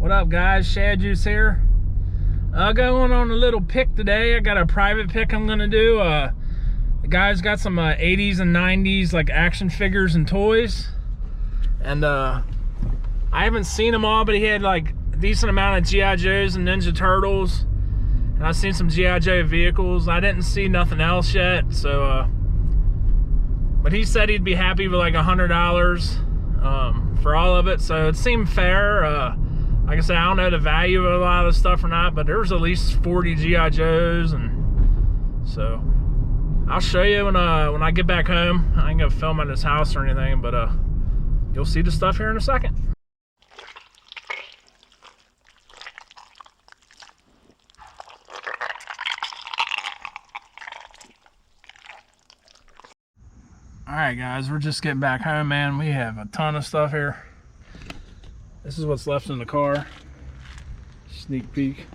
What up, guys? Shadjuice here. Going on a little pick today. I got a private pick I'm gonna do. The guy's got some 80s and 90s like action figures and toys, and I haven't seen them all, but he had like a decent amount of GI Joes and Ninja Turtles, and I've seen some GI Joe vehicles. I didn't see nothing else yet, so but he said he'd be happy with like $100 for all of it, so it seemed fair. Like I said, I don't know the value of a lot of the stuff or not, but there's at least 40 GI Joes, and so I'll show you when I get back home. I ain't gonna film at his house or anything, but you'll see the stuff here in a second. All right, guys, we're just getting back home, man. We have a ton of stuff here. This is what's left in the car. Sneak peek.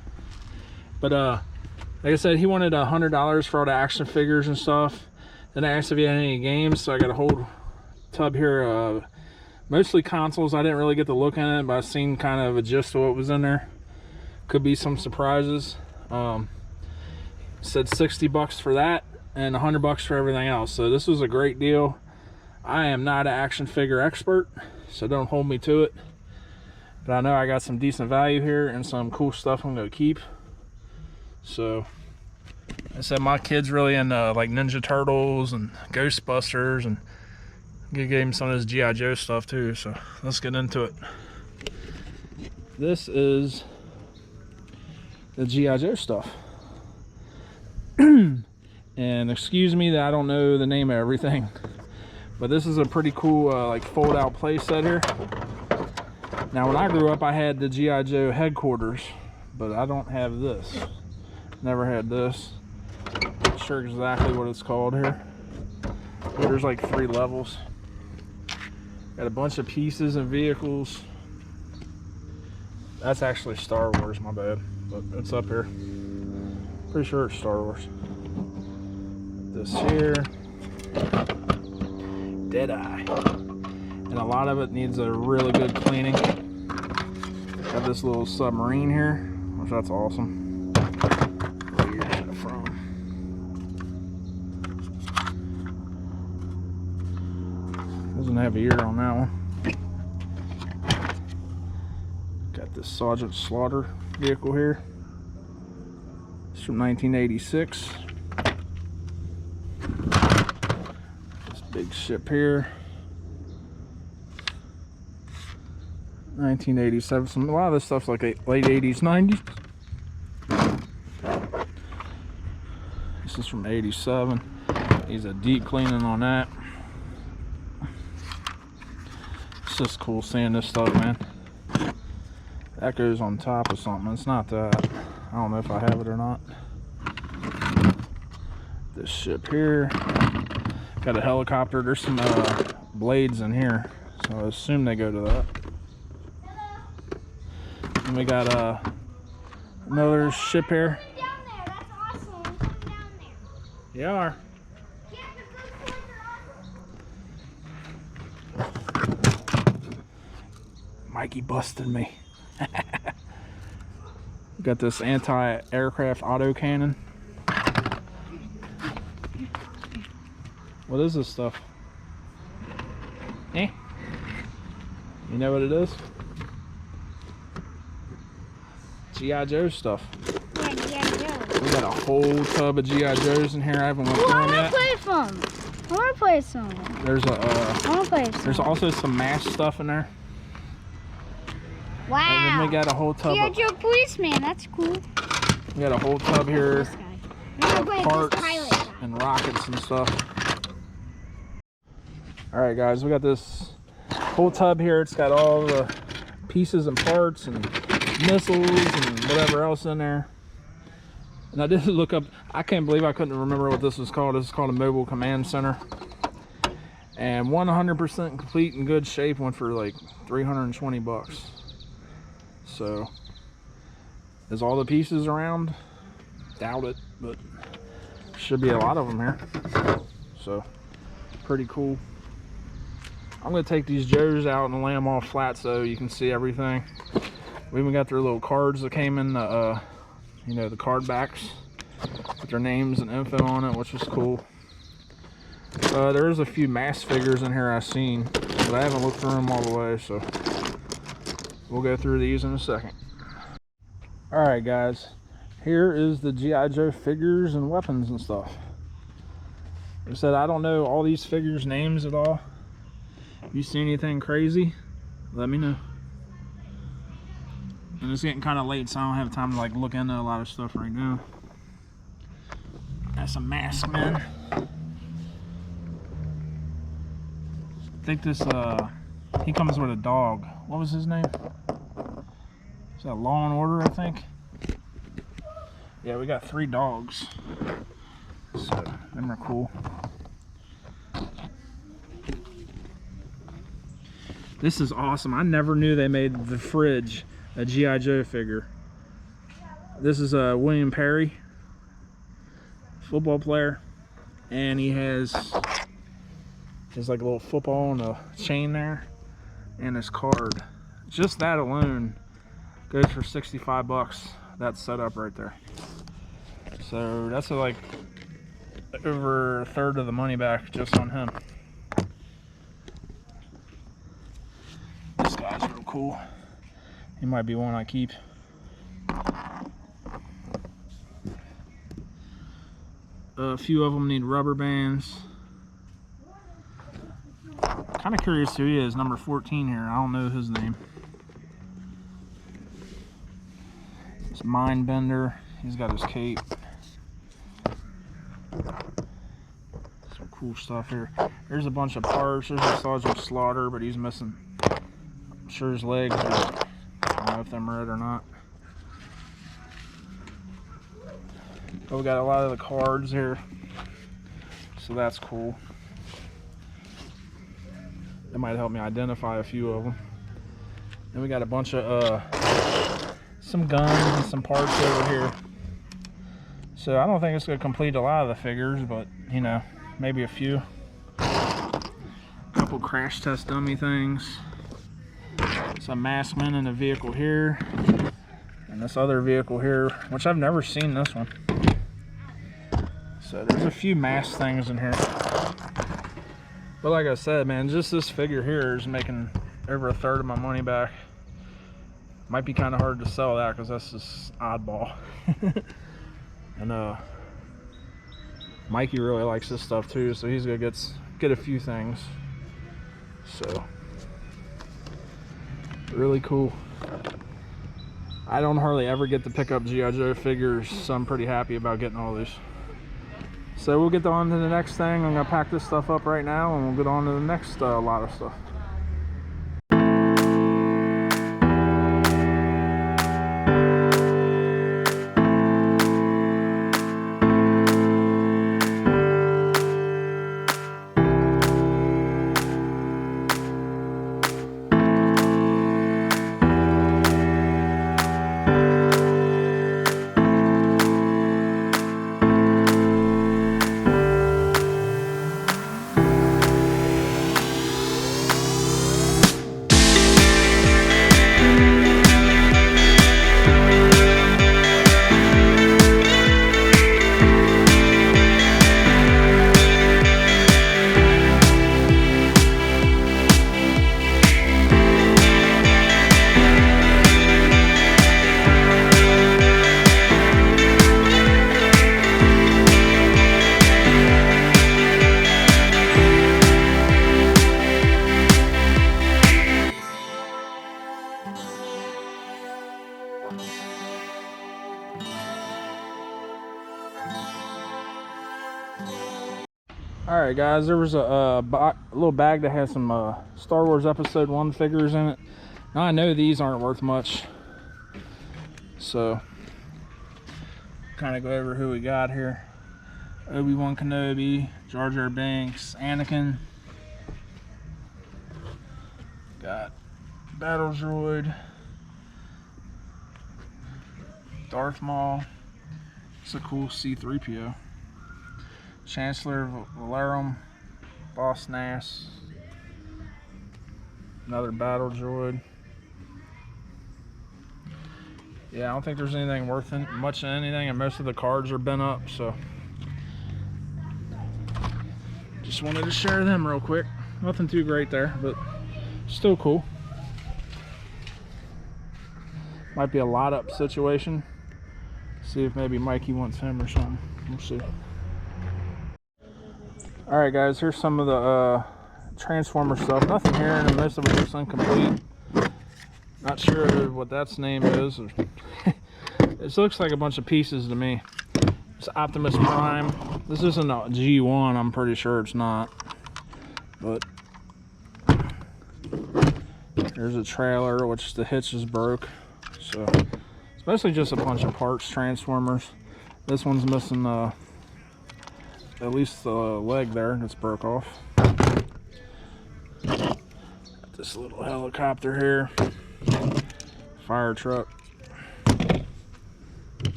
But like I said, he wanted $100 for all the action figures and stuff. Then I asked if he had any games, so I got a whole tub here. Mostly consoles. I didn't really get to look at it, but I've seen kind of a gist of what was in there. Could be some surprises. Said 60 bucks for that and 100 bucks for everything else. So this was a great deal. I am not an action figure expert, so don't hold me to it. But I know I got some decent value here and some cool stuff I'm gonna keep. So I said my kid's really into like Ninja Turtles and Ghostbusters, and gave him some of his GI Joe stuff too. So let's get into it. This is the GI Joe stuff. And excuse me that I don't know the name of everything, but this is a pretty cool like fold out play set here. Now when I grew up I had the GI Joe headquarters, but I don't have this. Never had this. Not sure exactly what it's called here. But there's like 3 levels. Got a bunch of pieces and vehicles. That's actually Star Wars, my bad, but it's up here. Pretty sure it's Star Wars. This here, Deadeye, and a lot of it needs a really good cleaning. Got this little submarine here, which that's awesome. Where you get it from? Doesn't have a year on that one. Got this Sergeant Slaughter vehicle here. It's from 1986. This big ship here, 1987. A lot of this stuff's like late 80s, 90s. This is from 87. Needs a deep cleaning on that. It's just cool seeing this stuff, man. That goes on top of something. It's not that. I don't know if I have it or not. This ship here. Got a helicopter. There's some blades in here, so I assume they go to that. And we got another ship here. Down there. That's awesome. Down there. You are. Mikey busted me. Got this anti-aircraft autocannon. What is this stuff? Eh? You know what it is? GI Joe stuff. Yeah, GI Joe. We got a whole tub of GI Joes in here. I haven't went through them yet. I want to play some. There's a. I want to play some. There's also some MASH stuff in there. Wow. And then we got a whole tub. GI Joe policeman. That's cool. We got a whole tub here. Parts pilot and rockets and stuff. All right, guys, we got this whole tub here. It's got all the pieces and parts and missiles and whatever else in there. And I did look up. I can't believe I couldn't remember what this was called. This is called a mobile command center. And 100% complete in good shape went for like 320 bucks. So, is all the pieces around? Doubt it, but should be a lot of them here. So, pretty cool. I'm going to take these Joes out and lay them all flat so you can see everything. We even got their little cards that came in the, you know, the card backs with their names and info on it, which is cool. There's a few mask figures in here I've seen, but I haven't looked through them all the way, so we'll go through these in a second. Alright guys, here is the G.I. Joe figures and weapons and stuff. Like I said, I don't know all these figures' names at all. If you see anything crazy, let me know. And it's getting kind of late, so I don't have time to like look into a lot of stuff right now. Got some mask men. I think this, he comes with a dog. What was his name? Is that Law and Order, I think? Yeah, we got 3 dogs. So, them are cool. This is awesome. I never knew they made the fridge a G.I. Joe figure. This is William Perry, football player. And he has just like a little football and a chain there. And his card. Just that alone goes for 65 bucks. That setup right there. So that's like over a third of the money back just on him. This guy's real cool. He might be one I keep. A few of them need rubber bands. Kind of curious who he is. Number 14 here. I don't know his name. It's Mindbender. He's got his cape. Some cool stuff here. There's a bunch of parts. There's a Sergeant Slaughter, but he's missing. I'm sure his legs are, I don't know if them red or not. But we got a lot of the cards here, so that's cool. That might help me identify a few of them. And we got a bunch of some guns and some parts over here. So I don't think it's going to complete a lot of the figures, but you know, maybe a few. A couple crash test dummy things. Some masked men in the vehicle here. And this other vehicle here, which I've never seen this one. So there's a few mask things in here. But like I said, man, just this figure here is making over a third of my money back. Might be kind of hard to sell that because that's just oddball. And Mikey really likes this stuff too, so he's gonna get a few things. So really cool. I don't hardly ever get to pick up G.I. Joe figures, so I'm pretty happy about getting all these. So we'll get on to the next thing. I'm gonna pack this stuff up right now, and we'll get on to the next lot of stuff. Alright guys, there was a little bag that has some Star Wars Episode 1 figures in it. Now I know these aren't worth much, so kind of go over who we got here. Obi-Wan Kenobi, Jar Jar Binks, Anakin. Got Battle Droid, Darth Maul. It's a cool C-3PO. Chancellor Valerum, Boss Nass, another Battle Droid. Yeah, I don't think there's anything worth much of anything, and most of the cards are bent up, so just wanted to share them real quick. Nothing too great there, but still cool. Might be a lot up situation. See if maybe Mikey wants him or something. We'll see. Alright guys, here's some of the Transformer stuff. Nothing here, and most of it looks incomplete. Not sure what that's name is. It looks like a bunch of pieces to me. It's Optimus Prime. This isn't a G1, I'm pretty sure it's not. But there's a trailer, which the hitch is broke. So it's mostly just a bunch of parts, Transformers. This one's missing at least the leg there that's broke off. Got this little helicopter here. Fire truck.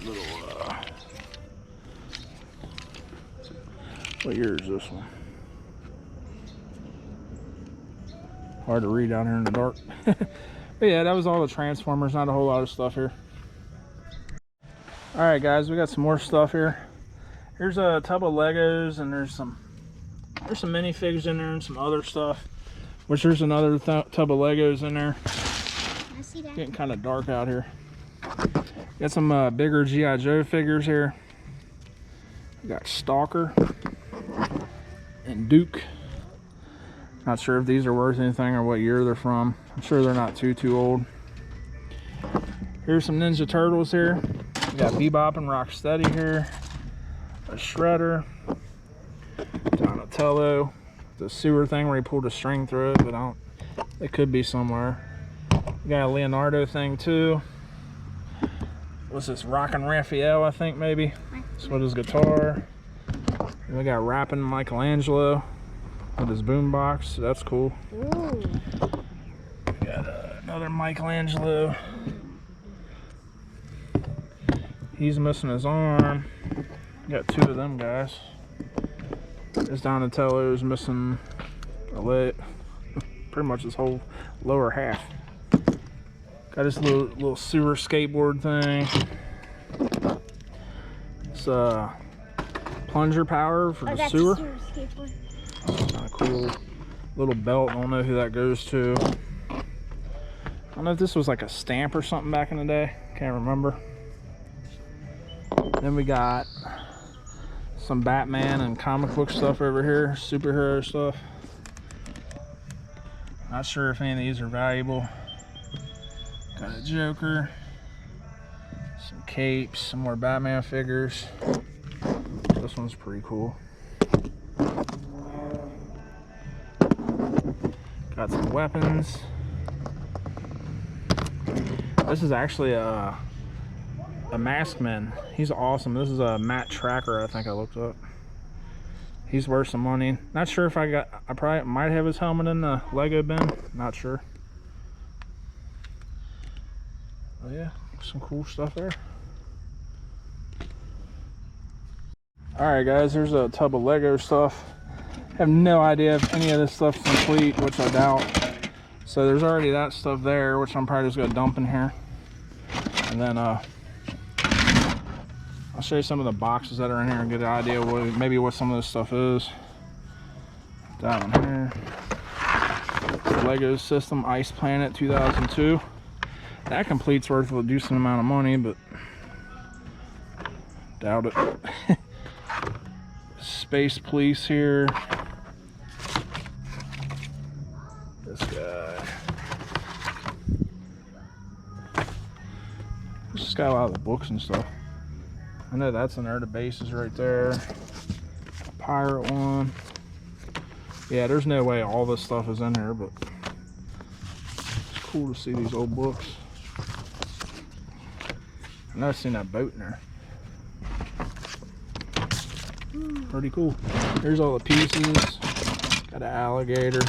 Little what year is this one? Hard to read down here in the dark. But yeah, that was all the Transformers, not a whole lot of stuff here. Alright guys, we got some more stuff here. Here's a tub of Legos, and there's some minifigs in there and some other stuff. Which there's another tub of Legos in there. I see that. Getting kind of dark out here. Got some bigger G.I. Joe figures here. We got Stalker and Duke. Not sure if these are worth anything or what year they're from. I'm sure they're not too old. Here's some Ninja Turtles here. We got Bebop and Rocksteady here. A Shredder. Donatello. The sewer thing where he pulled a string through it, but it could be somewhere. We got a Leonardo thing too. What's this? Rockin' Raphael, I think maybe. That's what his guitar. And we got Rappin' Michelangelo with his boombox. So that's cool. Ooh. We got another Michelangelo. He's missing his arm. Got two of them guys. This Donatello's missing a leg, pretty much his whole lower half. Got this little sewer skateboard thing. It's plunger power for the sewer. Kind of cool little belt. I don't know who that goes to. I don't know if this was like a stamp or something back in the day. Can't remember. Then we got some Batman and comic book stuff over here, superhero stuff. Not sure if any of these are valuable. Got a Joker, some capes, some more Batman figures. This one's pretty cool. Got some weapons. This is actually a Masked Man. He's awesome. This is a Matt Tracker, I think I looked up. He's worth some money. Not sure if I probably might have his helmet in the Lego bin. Not sure. Oh yeah, some cool stuff there. Alright guys, here's a tub of Lego stuff. Have no idea if any of this stuff's complete, which I doubt. So there's already that stuff there, which I'm probably just gonna dump in here. And then I'll show you some of the boxes that are in here and get an idea of maybe what some of this stuff is. Down here. Lego System Ice Planet 2002. That complete's worth a decent amount of money, but doubt it. Space Police here. This guy. This just got a lot of the books and stuff. I know that's in there. The base is right there. Pirate one. Yeah, there's no way all this stuff is in there, but it's cool to see these old books. I've never seen that boat in there. Pretty cool. Here's all the pieces. Got an alligator.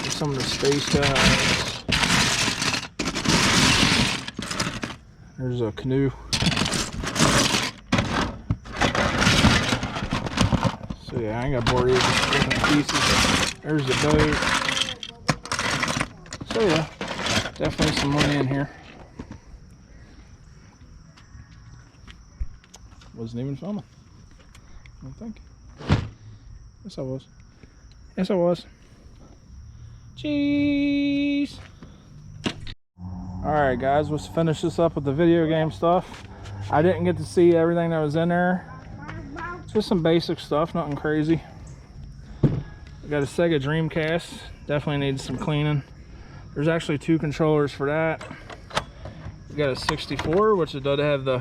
Here's some of the space guys. There's a canoe. So yeah, I ain't gonna bore you with different pieces. There's the boat. So yeah, Definitely some money in here. Wasn't even filming. I don't think. Yes, I was. Yes, I was. Cheese. Alright guys, let's finish this up with the video game stuff. I didn't get to see everything that was in there. Just some basic stuff, nothing crazy. We got a Sega Dreamcast. Definitely needs some cleaning. There's actually 2 controllers for that. We got a 64, which it does have the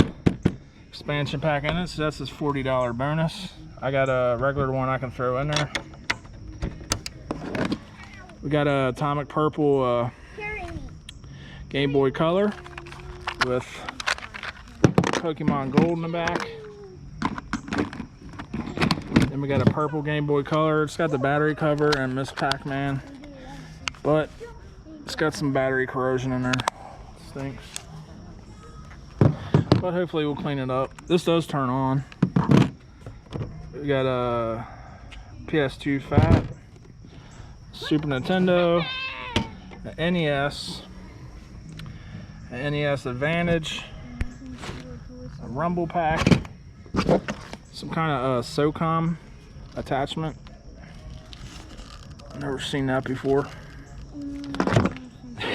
expansion pack in it, so that's this $40 bonus. I got a regular one I can throw in there. We got a Atomic Purple Game Boy Color with Pokemon Gold in the back. Then we got a purple Game Boy Color. It's got the battery cover and Miss Pac-Man, but it's got some battery corrosion in there. Stinks. But hopefully we'll clean it up. This does turn on. We got a PS2 Fat, Super Nintendo, an NES, an NES Advantage, a Rumble Pack, some kind of SOCOM attachment. I've never seen that before.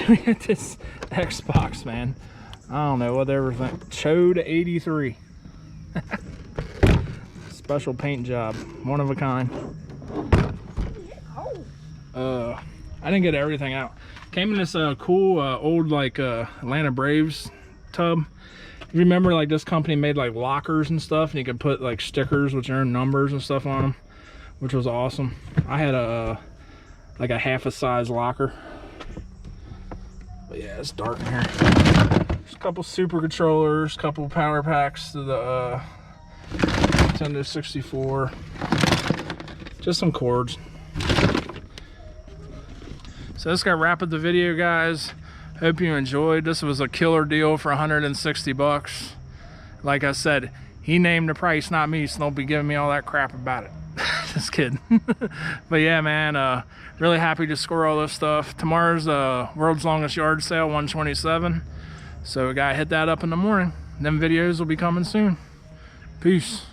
We got this Xbox, man. I don't know, whatever. Chode 83. Special paint job, one of a kind. I didn't get everything out. Came in this cool old like Atlanta Braves tub. You remember like this company made like lockers and stuff, and you could put like stickers with your own numbers and stuff on them, which was awesome. I had a like a half a size locker. But yeah, it's dark in here. There's a couple super controllers, couple power packs to the Nintendo 64. Just some cords. So this got wrap up the video, guys. Hope you enjoyed. This was a killer deal for 160 bucks. Like I said, he named the price, not me, so don't be giving me all that crap about it. Just kidding. But yeah, man, really happy to score all this stuff. Tomorrow's world's longest yard sale, 127. So we gotta hit that up in the morning. Them videos will be coming soon. Peace.